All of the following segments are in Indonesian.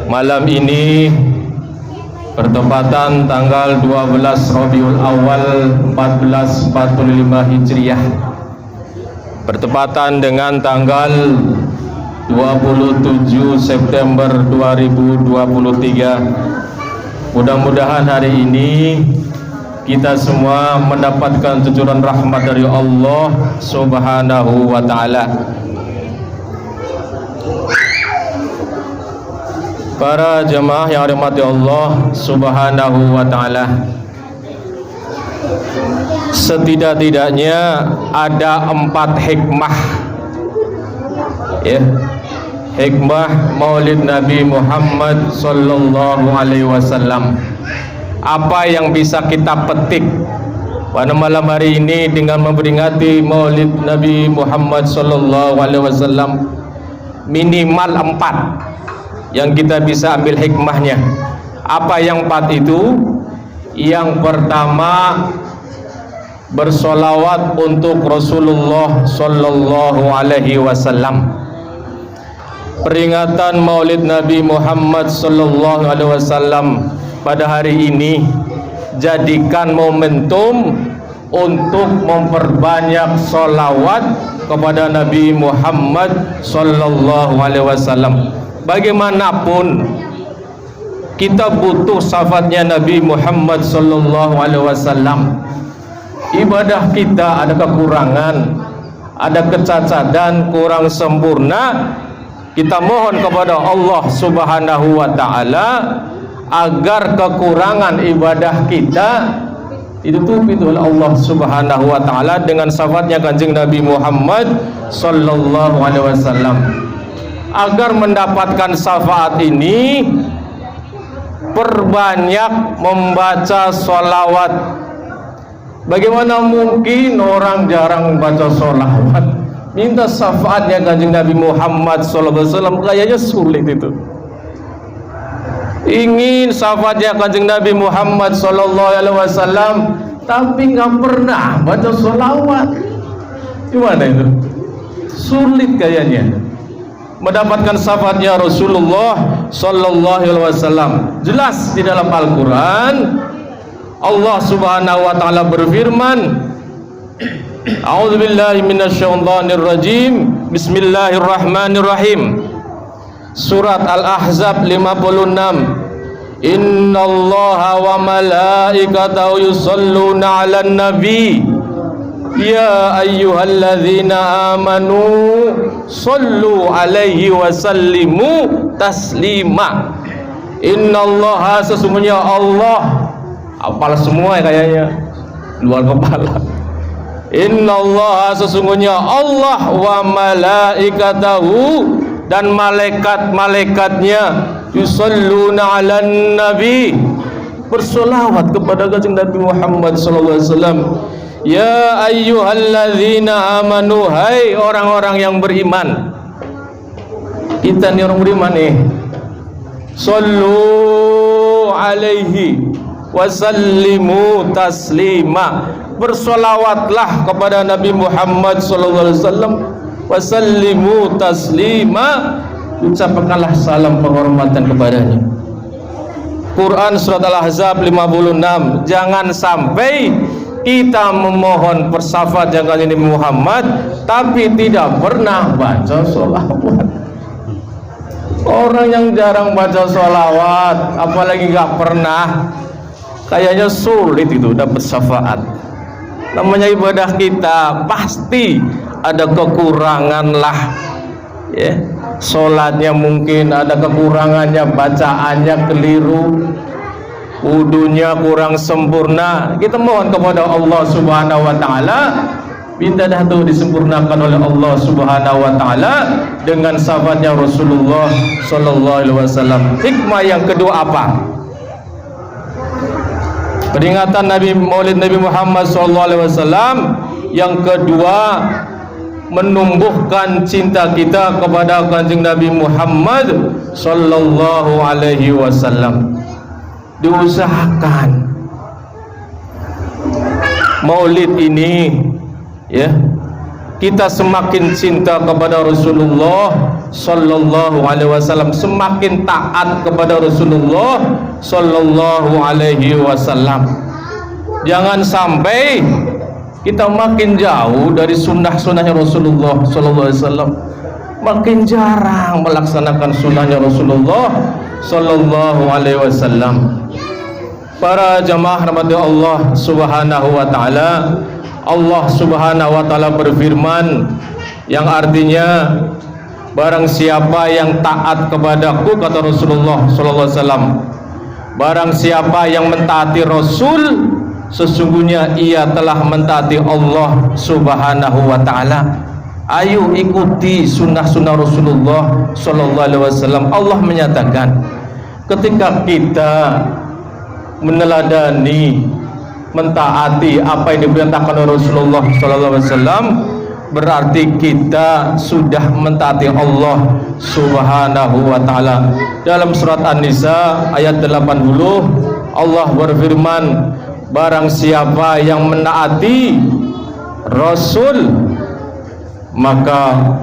Malam ini bertepatan tanggal 12 Rabiul Awal 1445 Hijriah, bertepatan dengan tanggal 27 September 2023. Mudah-mudahan hari ini kita semua mendapatkan cucuran rahmat dari Allah Subhanahu wa ta'ala. Para jemaah yang dirahmati Allah Subhanahu wa ta'ala, setidak-tidaknya ada 4 hikmah, ya, hikmah Maulid Nabi Muhammad sallallahu alaihi wasallam. Apa yang bisa kita petik pada malam hari ini dengan memperingati Maulid Nabi Muhammad sallallahu alaihi wasallam? Minimal 4 yang kita bisa ambil hikmahnya. Apa yang 4 itu? Yang pertama, bersolawat untuk Rasulullah sallallahu alaihi wasallam. Peringatan Maulid Nabi Muhammad sallallahu alaihi wasallam pada hari ini jadikan momentum untuk memperbanyak solawat kepada Nabi Muhammad sallallahu alaihi wasallam. Bagaimanapun kita butuh syafaatnya Nabi Muhammad sallallahu alaihi wasallam. Ibadah kita ada kekurangan, ada kecacatan, kurang sempurna. Kita mohon kepada Allah Subhanahu wa ta'ala agar kekurangan ibadah kita ditutupi oleh Allah Subhanahu wa ta'ala dengan syafaatnya Kanjeng Nabi Muhammad sallallahu alaihi wasallam. Agar mendapatkan syafaat ini, perbanyak membaca sholawat. Bagaimana mungkin orang jarang baca sholawat? Minta syafaatnya Kanjeng Nabi Muhammad sallallahu alaihi wasallam, kayaknya sulit itu. Ingin syafaatnya Kanjeng Nabi Muhammad sallallahu alaihi wasallam, tapi nggak pernah baca sholawat. Gimana itu? Sulit kayaknya mendapatkan syafaatnya Rasulullah sallallahu alaihi wasallam. Jelas di dalam Al-Qur'an Allah Subhanahu wa taala berfirman, A'udzubillahi minasyaitonir rajim. Bismillahirrahmanirrahim. Surat Al-Ahzab 56. Innallaha wa malaikatahu yusholluna 'alan nabi. Ya ayyuhalladzina amanu shollu alaihi wa sallimu taslima. Innallaha, sesungguhnya Allah, hafal semua kayaknya, luar kepala. Innallaha, sesungguhnya Allah, wa malaikatahu, dan malaikat-malaikatnya, yusholluna 'alan nabi, bersolawat kepada Kanjeng Nabi Muhammad sallallahu alaihi wasallam. Ya ayyuhalladzina amanu, hai orang-orang yang beriman. Kita nih orang beriman nih. Sallu alaihi wasallimu taslima, bersolawatlah kepada Nabi Muhammad sallallahu alaihi wasallam. Wasallimu taslima, ucapkanlah salam penghormatan kepadanya. Quran surat Al-Ahzab 56. Jangan sampai kita memohon persyafaat yang Nabi Muhammad tapi tidak pernah baca sholawat. Orang yang jarang baca sholawat, apalagi nggak pernah, kayaknya sulit itu dapat syafaat. Namanya ibadah kita pasti ada kekurangan lah, ya. Sholatnya mungkin ada kekurangannya, bacaannya keliru, wudunya kurang sempurna. Kita mohon kepada Allah Subhanahu wa ta'ala, minta dah tu disempurnakan oleh Allah Subhanahu wa ta'ala dengan syafaatnya Rasulullah sallallahu alaihi wasallam. Hikmah yang kedua apa? Peringatan Nabi Maulid Nabi Muhammad sallallahu alaihi wasallam yang kedua, menumbuhkan cinta kita kepada Kanjeng Nabi Muhammad sallallahu alaihi wasallam. Diusahakan Maulid ini, ya, kita semakin cinta kepada Rasulullah sallallahu alaihi wasallam, semakin taat kepada Rasulullah sallallahu alaihi wasallam. Jangan sampai kita makin jauh dari sunnah-sunnahnya Rasulullah sallallahu alaihi wasallam, makin jarang melaksanakan sunnahnya Rasulullah sallallahu alaihi wasallam. Para jamaah rahmati Allah subhanahu wa ta'ala, Allah subhanahu wa ta'ala berfirman yang artinya barang siapa yang taat kepadaku, kata Rasulullah sallallahu alaihi wasallam, barang siapa yang mentaati Rasul, sesungguhnya ia telah mentaati Allah subhanahu wa ta'ala. Ayo ikuti sunnah-sunnah Rasulullah sallallahu alaihi wasallam. Allah menyatakan ketika kita meneladani, mentaati apa yang diperintahkan oleh Rasulullah sallallahu alaihi wasallam, berarti kita sudah mentaati Allah subhanahu wa ta'ala. Dalam surat An-Nisa ayat 80 Allah berfirman, barang siapa yang menaati Rasul maka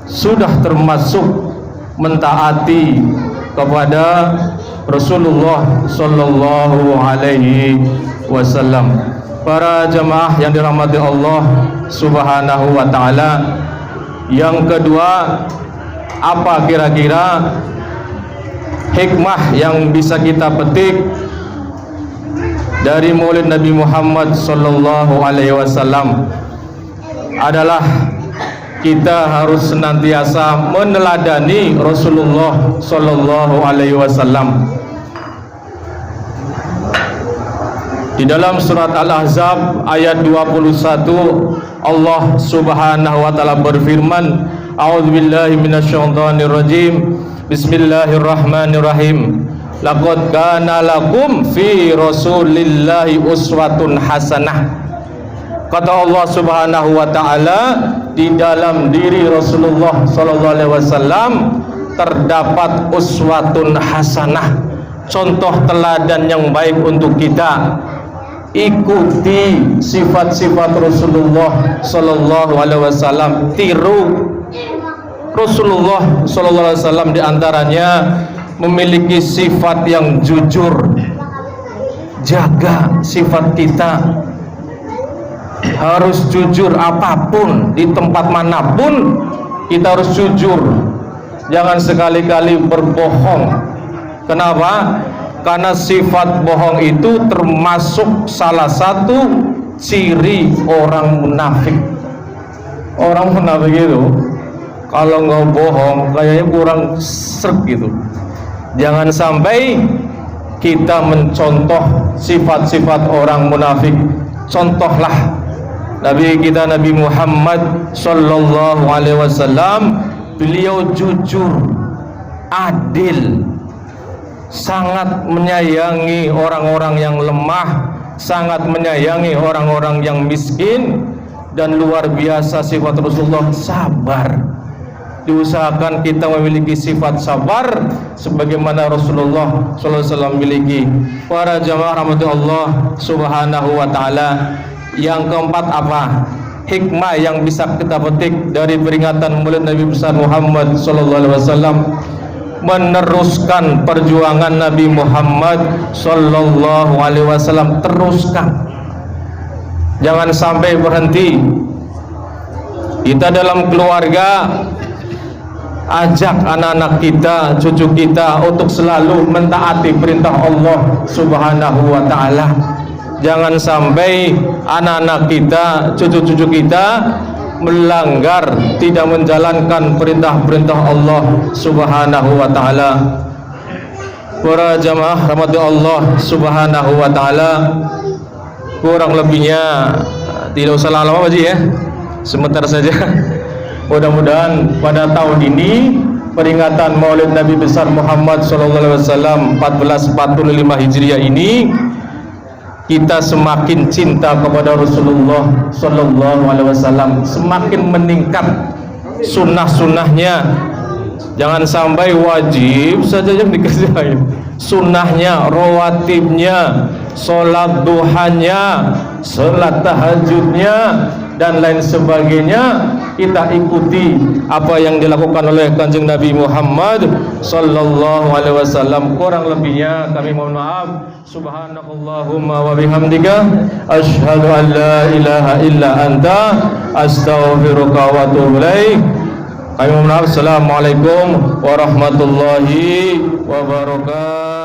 sudah termasuk mentaati kepada Rasulullah sallallahu alaihi wasallam. Para jemaah yang dirahmati Allah subhanahu wa ta'ala, yang kedua, apa kira-kira hikmah yang bisa kita petik dari Maulid Nabi Muhammad sallallahu alaihi wasallam? Adalah kita harus senantiasa meneladani Rasulullah sallallahu alaihi wasallam. Di dalam surat Al-Ahzab ayat 21 Allah subhanahu wa ta'ala berfirman, a'udzubillahi minasyaitonir rajim, bismillahirrahmanirrahim, laqad kana lakum fi rasulillahi uswatun hasanah. Kata Allah subhanahu wa ta'ala, di dalam diri Rasulullah sallallahu alaihi wasallam terdapat uswatun hasanah, contoh teladan yang baik untuk kita. Ikuti sifat-sifat Rasulullah sallallahu alaihi wasallam, tiru Rasulullah sallallahu alaihi wasallam. Di antaranya memiliki sifat yang jujur. Jaga sifat kita, harus jujur apapun, di tempat manapun kita harus jujur. Jangan sekali-kali berbohong. Kenapa? Karena sifat bohong itu termasuk salah satu ciri orang munafik. Orang munafik itu kalau nggak bohong kayaknya kurang sreg gitu. Jangan sampai kita mencontoh sifat-sifat orang munafik. Contohlah Nabi kita Nabi Muhammad sallallahu alaihi wasallam. Beliau jujur, adil, sangat menyayangi orang-orang yang lemah, sangat menyayangi orang-orang yang miskin, dan luar biasa sifat Rasulullah sabar. Diusahakan kita memiliki sifat sabar sebagaimana Rasulullah sallallahu alaihi wasallam miliki. Para jamaah rahmatullah subhanahu wa ta'ala, yang keempat apa? Hikmah yang bisa kita petik dari peringatan Maulid Nabi besar Muhammad sallallahu alaihi wasallam, meneruskan perjuangan Nabi Muhammad sallallahu alaihi wasallam. Teruskan, jangan sampai berhenti. Kita dalam keluarga ajak anak-anak kita, cucu kita untuk selalu mentaati perintah Allah subhanahu wa ta'ala. Jangan sampai anak-anak kita, cucu-cucu kita melanggar, tidak menjalankan perintah-perintah Allah subhanahu wa ta'ala. Para jamaah rahmati Allah subhanahu wa ta'ala, kurang lebihnya tidak usah lama-lama Pak Ji ya, sebentar saja. Mudah-mudahan pada tahun ini peringatan Maulid Nabi besar Muhammad sallallahu alaihi wasallam 1445 Hijriah ini, kita semakin cinta kepada Rasulullah sallallahu alaihi wasallam, semakin meningkat sunnah-sunnahnya. Jangan sampai wajib saja yang dikerjain, sunnahnya, rawatibnya, sholat duhanya, sholat tahajudnya, dan lain sebagainya, kita ikuti apa yang dilakukan oleh Kanjeng Nabi Muhammad sallallahu alaihi wasallam. Kurang lebihnya kami mohon maaf. Subhanakallahumma wa bihamdika asyhadu an la ilaha illa anta astaghfiruka wa atubu ilaik. Kami mohon maaf. Assalamualaikum warahmatullahi wabarakatuh.